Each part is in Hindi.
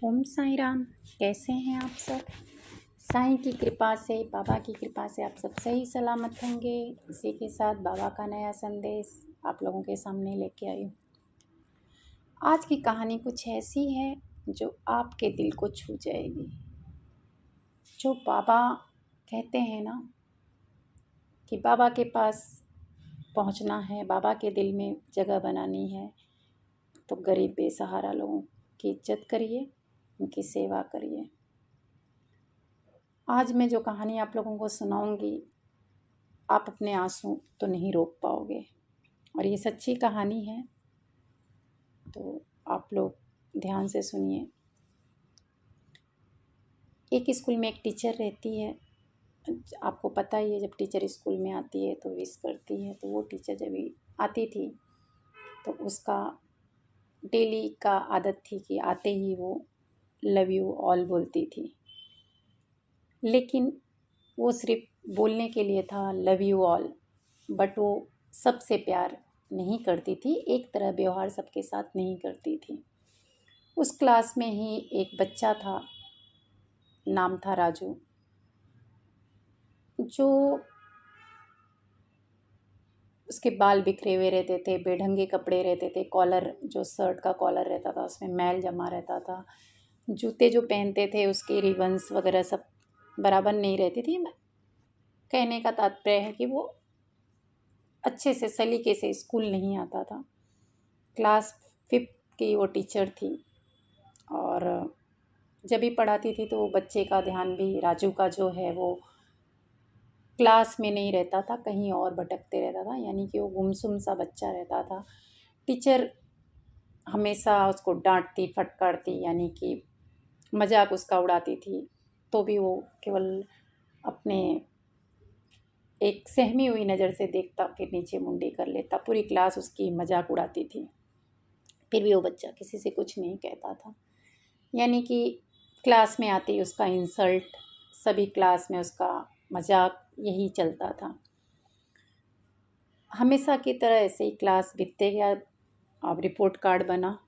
ओम साई राम। कैसे हैं आप सब? साईं की कृपा से, बाबा की कृपा से आप सब सही सलामत होंगे। इसी के साथ बाबा का नया संदेश आप लोगों के सामने लेके आई हूँ। आज की कहानी कुछ ऐसी है जो आपके दिल को छू जाएगी। जो बाबा कहते हैं ना कि बाबा के पास पहुँचना है, बाबा के दिल में जगह बनानी है, तो गरीब बेसहारा लोगों की इज्जत करिए, उनकी सेवा करिए। आज मैं जो कहानी आप लोगों को सुनाऊंगी, आप अपने आंसू तो नहीं रोक पाओगे, और ये सच्ची कहानी है, तो आप लोग ध्यान से सुनिए। एक स्कूल में एक टीचर रहती है। आपको पता ही है, जब टीचर स्कूल में आती है तो विश करती है। तो वो टीचर जब आती थी तो उसका डेली का आदत थी कि आते ही वो लव यू ऑल बोलती थी। लेकिन वो सिर्फ बोलने के लिए था लव यू ऑल, बट वो सबसे प्यार नहीं करती थी, एक तरह व्यवहार सबके साथ नहीं करती थी। उस क्लास में ही एक बच्चा था, नाम था राजू, जो उसके बाल बिखरे हुए रहते थे, बेढंगे कपड़े रहते थे, कॉलर जो शर्ट का कॉलर रहता था उसमें मैल जमा रहता था, जूते जो पहनते थे उसके रिबन्स वगैरह सब बराबर नहीं रहती थी। कहने का तात्पर्य है कि वो अच्छे से सलीके से स्कूल नहीं आता था। क्लास 5 की वो टीचर थी, और जब भी पढ़ाती थी तो बच्चे का ध्यान भी, राजू का जो है, वो क्लास में नहीं रहता था, कहीं और भटकते रहता था, यानी कि वो गुमसुम सा बच्चा रहता था। टीचर हमेशा उसको डांटती फटकारती, यानी कि मजाक उसका उड़ाती थी, तो भी वो केवल अपने एक सहमी हुई नज़र से देखता, फिर नीचे मुंडी कर लेता। पूरी क्लास उसकी मजाक उड़ाती थी, फिर भी वो बच्चा किसी से कुछ नहीं कहता था। यानी कि क्लास में आते ही उसका इंसल्ट, सभी क्लास में उसका मजाक, यही चलता था। हमेशा की तरह ऐसे ही क्लास बीतते गया। अब रिपोर्ट कार्ड बना,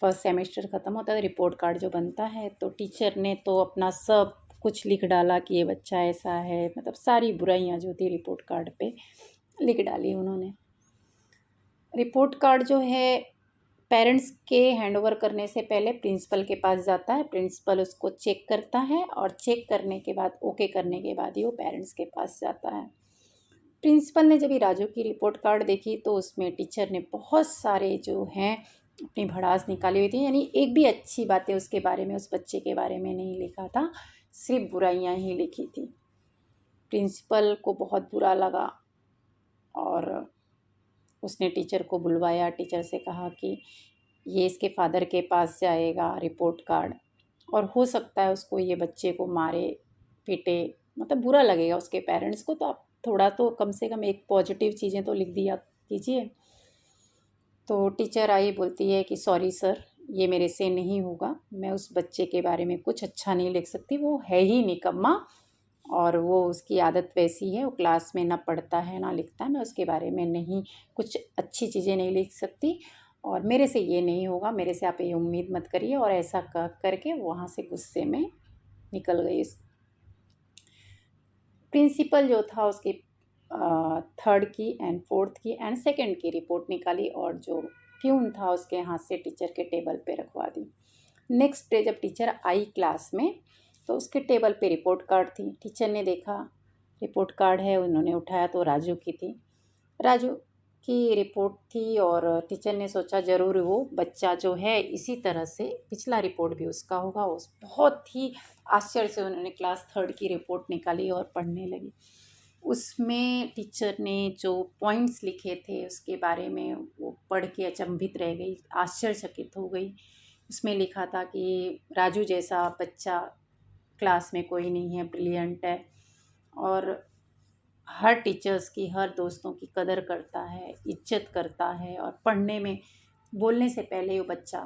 फर्स्ट सेमेस्टर ख़त्म होता है, रिपोर्ट कार्ड जो बनता है, तो टीचर ने तो अपना सब कुछ लिख डाला कि ये बच्चा ऐसा है, मतलब सारी बुराइयां जो थी रिपोर्ट कार्ड पे लिख डाली उन्होंने। रिपोर्ट कार्ड जो है पेरेंट्स के हैंडओवर करने से पहले प्रिंसिपल के पास जाता है। प्रिंसिपल उसको चेक करता है, और चेक करने के बाद, ओके करने के बाद ही वो पेरेंट्स के पास जाता है। प्रिंसिपल ने जब ही राजू की रिपोर्ट कार्ड देखी तो उसमें टीचर ने बहुत सारे जो हैं अपनी भड़ास निकाली हुई थी, यानी एक भी अच्छी बातें उसके बारे में, उस बच्चे के बारे में नहीं लिखा था, सिर्फ बुराइयां ही लिखी थी। प्रिंसिपल को बहुत बुरा लगा, और उसने टीचर को बुलवाया। टीचर से कहा कि ये इसके फादर के पास जाएगा रिपोर्ट कार्ड, और हो सकता है उसको ये बच्चे को मारे पीटे, मतलब बुरा लगेगा उसके पेरेंट्स को, तो आप थोड़ा तो कम से कम एक पॉजिटिव चीज़ें तो लिख दिया कीजिए। तो टीचर आई, बोलती है कि सॉरी सर, ये मेरे से नहीं होगा, मैं उस बच्चे के बारे में कुछ अच्छा नहीं लिख सकती, वो है ही निकम्मा, और वो उसकी आदत वैसी है, वो क्लास में ना पढ़ता है ना लिखता है, मैं उसके बारे में नहीं, कुछ अच्छी चीज़ें नहीं लिख सकती, और मेरे से ये नहीं होगा, मेरे से आप ये उम्मीद मत करिए। और ऐसा कह करके वहाँ से गुस्से में निकल गई। प्रिंसिपल जो था उसकी 3rd की एंड 4th की एंड 2nd की रिपोर्ट निकाली, और जो प्यून था उसके हाथ से टीचर के टेबल पे रखवा दी। नेक्स्ट डे जब टीचर आई क्लास में, तो उसके टेबल पे रिपोर्ट कार्ड थी। टीचर ने देखा रिपोर्ट कार्ड है, उन्होंने उठाया तो राजू की थी, राजू की रिपोर्ट थी, और टीचर ने सोचा ज़रूर वो बच्चा जो है इसी तरह से पिछला रिपोर्ट भी उसका होगा। उस बहुत ही आश्चर्य से उन्होंने क्लास 3rd की रिपोर्ट निकाली और पढ़ने लगी। उसमें टीचर ने जो पॉइंट्स लिखे थे उसके बारे में वो पढ़ के अचंभित रह गई, आश्चर्यचकित हो गई। उसमें लिखा था कि राजू जैसा बच्चा क्लास में कोई नहीं है, ब्रिलियंट है, और हर टीचर्स की, हर दोस्तों की कदर करता है, इज्जत करता है, और पढ़ने में बोलने से पहले वो बच्चा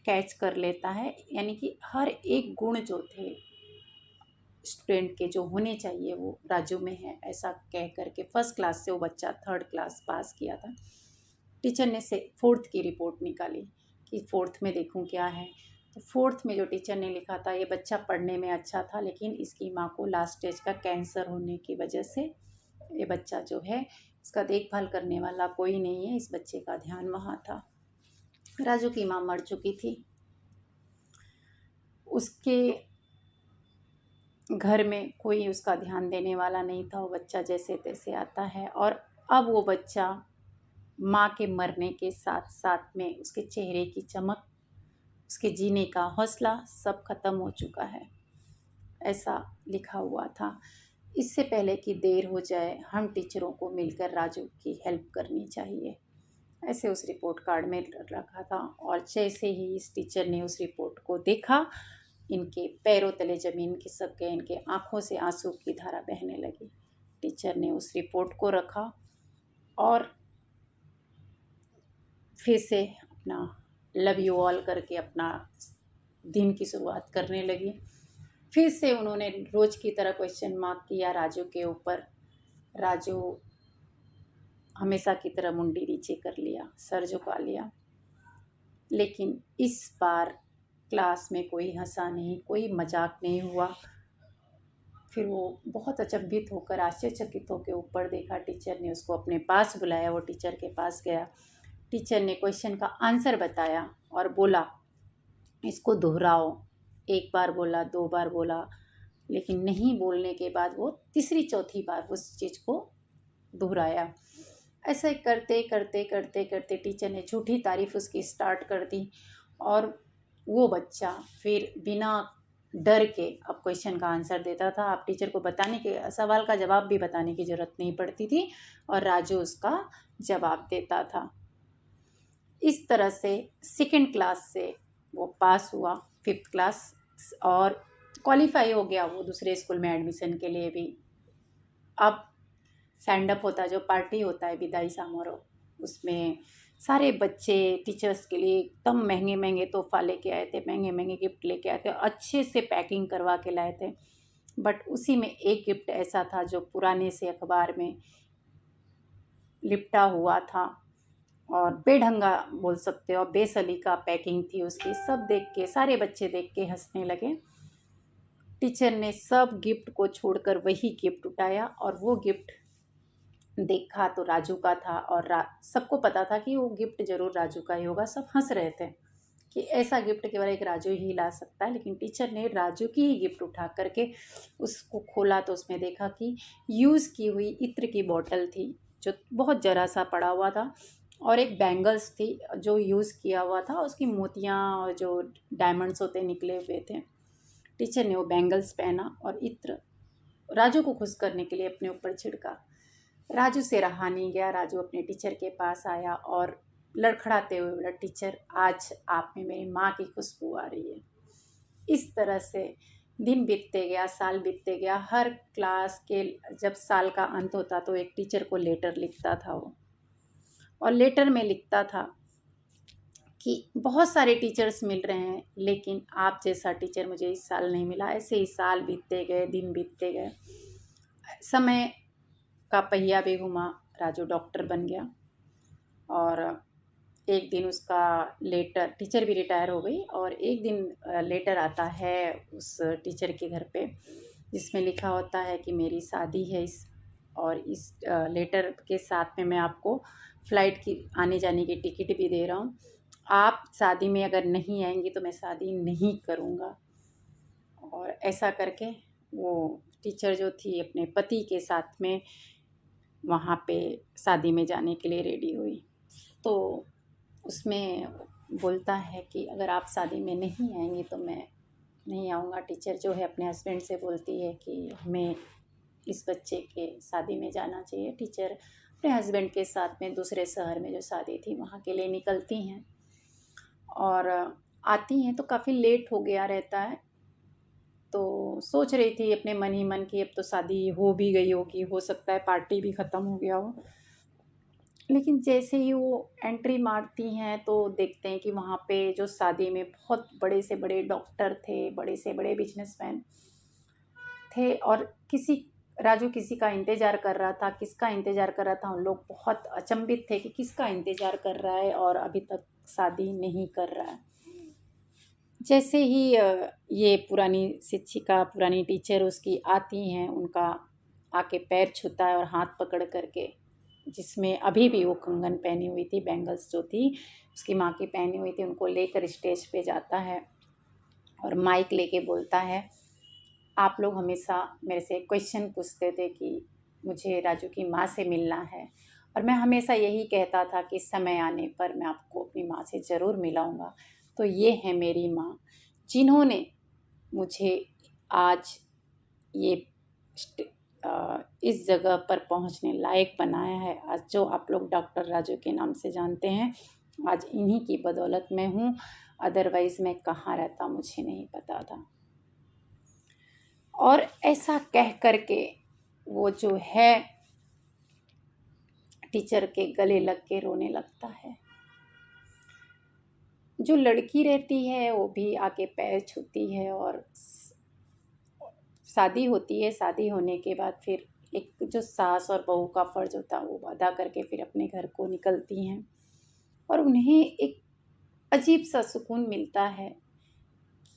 कैच कर लेता है। यानी कि हर एक गुण जो थे स्टूडेंट के जो होने चाहिए वो राजू में है, ऐसा कह करके फर्स्ट क्लास से वो बच्चा 3rd क्लास पास किया था। टीचर ने से 4th की रिपोर्ट निकाली कि 4th में देखूं क्या है, तो 4th में जो टीचर ने लिखा था, ये बच्चा पढ़ने में अच्छा था लेकिन इसकी माँ को लास्ट स्टेज का कैंसर होने की वजह से ये बच्चा जो है, इसका देखभाल करने वाला कोई नहीं है, इस बच्चे का ध्यान वहाँ था। राजू की माँ मर चुकी थी, उसके घर में कोई उसका ध्यान देने वाला नहीं था। वो बच्चा जैसे तैसे आता है और अब वो बच्चा माँ के मरने के साथ साथ में उसके चेहरे की चमक, उसके जीने का हौसला सब खत्म हो चुका है, ऐसा लिखा हुआ था। इससे पहले कि देर हो जाए, हम टीचरों को मिलकर राजू की हेल्प करनी चाहिए, ऐसे उस रिपोर्ट कार्ड में रखा था। और जैसे ही इस टीचर ने उस रिपोर्ट को देखा, इनके पैरों तले ज़मीन खिसक गए, इनके आँखों से आंसू की धारा बहने लगी। टीचर ने उस रिपोर्ट को रखा और फिर से अपना लव यू ऑल करके अपना दिन की शुरुआत करने लगी। फिर से उन्होंने रोज़ की तरह क्वेश्चन मार्क किया राजू के ऊपर। राजू हमेशा की तरह मुंडी नीचे कर लिया, सर झुका लिया, लेकिन इस बार क्लास में कोई हंसा नहीं, कोई मजाक नहीं हुआ। फिर वो बहुत अचंभित होकर, आश्चर्यचकित होकर ऊपर देखा। टीचर ने उसको अपने पास बुलाया, वो टीचर के पास गया। टीचर ने क्वेश्चन का आंसर बताया और बोला इसको दोहराओ। 1 बार बोला, 2 बार बोला, लेकिन नहीं बोलने के बाद वो तीसरी चौथी बार उस चीज़ को दोहराया। ऐसे करते करते करते करते टीचर ने झूठी तारीफ उसकी स्टार्ट कर दी और वो बच्चा फिर बिना डर के अब क्वेश्चन का आंसर देता था। अब टीचर को बताने के, सवाल का जवाब भी बताने की ज़रूरत नहीं पड़ती थी और राजू उसका जवाब देता था। इस तरह से 2nd क्लास से वो पास हुआ, 5th क्लास, और क्वालिफाई हो गया वो दूसरे स्कूल में एडमिशन के लिए भी। अब स्टैंड अप होता है, जो पार्टी होता है विदाई समारोह, उसमें सारे बच्चे टीचर्स के लिए एकदम महंगे महंगे तोहफा लेके आए थे, महंगे महंगे गिफ्ट लेके आए थे, अच्छे से पैकिंग करवा के लाए थे। बट उसी में एक गिफ्ट ऐसा था जो पुराने से अखबार में लिपटा हुआ था और बेढंगा बोल सकते हो, बेसलीका पैकिंग थी उसकी। सब देख के, सारे बच्चे देख के हंसने लगे। टीचर ने सब गिफ्ट को छोड़कर वही गिफ्ट उठाया और वो गिफ्ट देखा तो राजू का था और सबको पता था कि वो गिफ्ट ज़रूर राजू का ही होगा। सब हंस रहे थे कि ऐसा गिफ्ट केवल एक राजू ही ला सकता है। लेकिन टीचर ने राजू की ही गिफ्ट उठा करके उसको खोला तो उसमें देखा कि यूज़ की हुई इत्र की बोतल थी जो बहुत ज़रा सा पड़ा हुआ था, और एक बैंगल्स थी जो यूज़ किया हुआ था, उसकी मोतियाँ और जो डायमंड्स होते निकले हुए थे। टीचर ने वो बैंगल्स पहना और इत्र राजू को खुश करने के लिए अपने ऊपर छिड़का। राजू से रहा नहीं गया। राजू अपने टीचर के पास आया और लड़खड़ाते हुए बोला, टीचर आज आप में मेरी माँ की खुशबू आ रही है। इस तरह से दिन बीतते गया, साल बीतते गया। हर क्लास के जब साल का अंत होता तो एक टीचर को लेटर लिखता था वो, और लेटर में लिखता था कि बहुत सारे टीचर्स मिल रहे हैं लेकिन आप जैसा टीचर मुझे इस साल नहीं मिला। ऐसे ही साल बीतते गए, दिन बीतते गए, समय का पहिया भी घुमा। राजू डॉक्टर बन गया और एक दिन उसका लेटर, टीचर भी रिटायर हो गई, और एक दिन लेटर आता है उस टीचर के घर पे जिसमें लिखा होता है कि मेरी शादी है और इस लेटर के साथ में मैं आपको फ़्लाइट की आने जाने की टिकट भी दे रहा हूँ। आप शादी में अगर नहीं आएंगी तो मैं शादी नहीं करूँगा। और ऐसा करके वो टीचर जो थी अपने पति के साथ में वहाँ पे शादी में जाने के लिए रेडी हुई। तो उसमें बोलता है कि अगर आप शादी में नहीं आएंगी तो मैं नहीं आऊँगा। टीचर जो है अपने हस्बैंड से बोलती है कि हमें इस बच्चे के शादी में जाना चाहिए। टीचर अपने हस्बैंड के साथ में दूसरे शहर में जो शादी थी वहाँ के लिए निकलती हैं और आती हैं तो काफ़ी लेट हो गया रहता है। तो सोच रही थी अपने मन ही मन की अब तो शादी हो भी गई होगी, हो सकता है पार्टी भी ख़त्म हो गया हो। लेकिन जैसे ही वो एंट्री मारती हैं तो देखते हैं कि वहाँ पे जो शादी में बहुत बड़े से बड़े डॉक्टर थे, बड़े से बड़े बिजनेसमैन थे, और राजू किसी का इंतज़ार कर रहा था। किसका इंतज़ार कर रहा था, उन लोग बहुत अचंभित थे कि किसका इंतज़ार कर रहा है और अभी तक शादी नहीं कर रहा है। जैसे ही ये पुरानी शिक्षिका, पुरानी टीचर उसकी आती हैं, उनका आके पैर छूता है और हाथ पकड़ करके, जिसमें अभी भी वो कंगन पहनी हुई थी, बैंगल्स जो थी उसकी माँ की पहनी हुई थी, उनको लेकर स्टेज पे जाता है और माइक लेके बोलता है, आप लोग हमेशा मेरे से क्वेश्चन पूछते थे कि मुझे राजू की माँ से मिलना है, और मैं हमेशा यही कहता था कि समय आने पर मैं आपको अपनी माँ से ज़रूर मिलाऊंगा। तो ये है मेरी माँ, जिन्होंने मुझे आज ये इस जगह पर पहुंचने लायक बनाया है। आज जो आप लोग डॉक्टर राजू के नाम से जानते हैं, आज इन्हीं की बदौलत मैं हूँ, अदरवाइज़ मैं कहाँ रहता मुझे नहीं पता था। और ऐसा कह कर के वो जो है टीचर के गले लग के रोने लगता है। जो लड़की रहती है वो भी आके पैर छूती है और शादी होती है। शादी होने के बाद फिर एक जो सास और बहू का फ़र्ज़ होता है वो अदा करके फिर अपने घर को निकलती हैं, और उन्हें एक अजीब सा सुकून मिलता है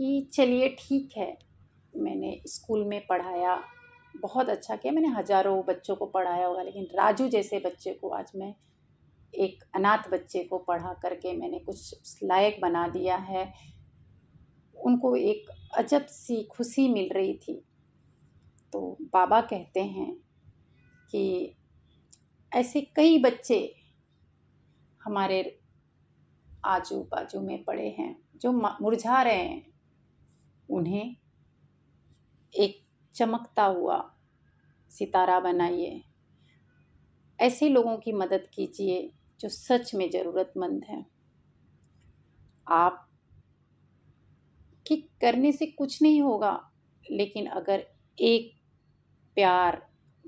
कि चलिए ठीक है, मैंने स्कूल में पढ़ाया, बहुत अच्छा किया, मैंने हज़ारों बच्चों को पढ़ाया होगा, लेकिन राजू जैसे बच्चे को आज मैं, एक अनाथ बच्चे को पढ़ा करके मैंने कुछ लायक बना दिया है। उनको एक अजब सी खुशी मिल रही थी। तो बाबा कहते हैं कि ऐसे कई बच्चे हमारे आजू बाजू में पड़े हैं जो मुरझा रहे हैं, उन्हें एक चमकता हुआ सितारा बनाइए। ऐसे लोगों की मदद कीजिए जो सच में ज़रूरतमंद हैं। आप कि करने से कुछ नहीं होगा, लेकिन अगर एक प्यार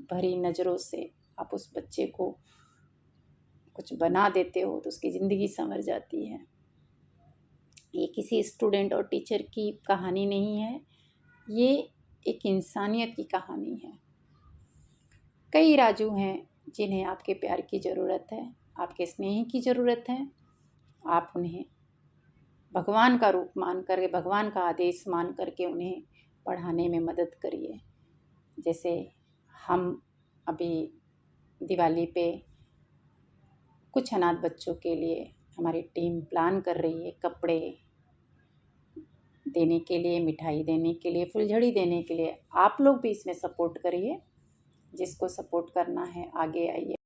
भरी नज़रों से आप उस बच्चे को कुछ बना देते हो तो उसकी ज़िंदगी संवर जाती है। ये किसी स्टूडेंट और टीचर की कहानी नहीं है, ये एक इंसानियत की कहानी है। कई राजू हैं जिन्हें आपके प्यार की ज़रूरत है, आपके स्नेह की ज़रूरत है। आप उन्हें भगवान का रूप मान करके, भगवान का आदेश मान करके उन्हें पढ़ाने में मदद करिए। जैसे हम अभी दिवाली पे कुछ अनाथ बच्चों के लिए हमारी टीम प्लान कर रही है, कपड़े देने के लिए, मिठाई देने के लिए, फुलझड़ी देने के लिए। आप लोग भी इसमें सपोर्ट करिए, जिसको सपोर्ट करना है आगे आइए।